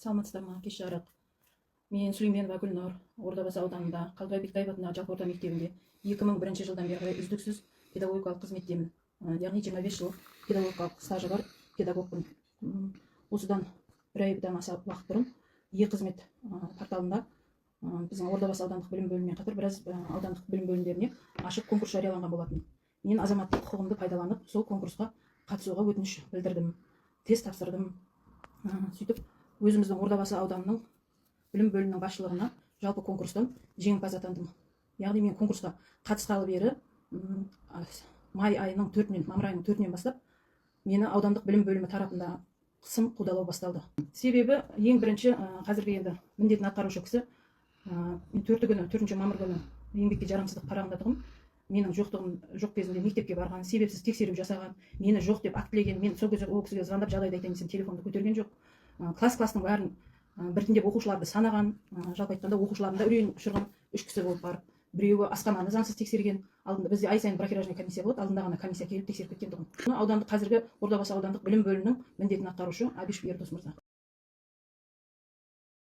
Саламатсыздар ма? Кеш жарық. Мен Сүлейменова Гүлнұр, Ордабасы ауданында Қалдыбай Бектаев атындағы жалпы орта мектебінде 2001 жылдан бері қарай үздіксіз педагогикалық қызметтемін. Яғни 25 жыл педагогикалық стажы бар педагогпын. Осыдан бір айдан аса уақыт бұрын e-қызмет порталында біздің Ордабасы аудандық білім бөлімімен қатар біраз аудандық білім бөлімдеріне ашық конкурс жарияланған болатын. Мен азаматтық құқығымды пайдаланып, сол конкурсқа қатысуға өтініш білдірдім, тест тапсырдым. Сөйтіп өзіміздің Ордабасы ауданының білім бөлімінің басшылығына жалпы конкурстан жеңімпаз атандым. Яғни мен конкурсқа қатысқалы бері май айының 4-нен, мамыр айының 4-нен бастап мені аудандық білім бөлімі тарапында қысым қудалау басталды. Себебі ең бірінші қазіргі енді міндетін атқарушы кісі мен 4 мамыр күні еңбекке жарамсыздық парағындатығым, менің жоқ кезінде мектепке барған, себепсіз тексеру жасаған, мені жоқ деп актілеген. Мен сол кезде ол кісіге звондап жағдайды айтайын десем телефонды көтерген жоқ. Класстың бәрін біртіндеп оқушыларды санаған, жалпы айтқанда оқушыларында үрейін ұшырған 3 кісі болып барып, біреуі асхананы заңсыз тексерген. Алдында бізде ай сайын бракеражный комиссия болады, алдында ғана комиссия келіп тексеріп кеткен тұғын. Аудандық қазіргі Ордабасы аудандық білім бөлімінің міндетін атқарушы Абишев Ердос мырза.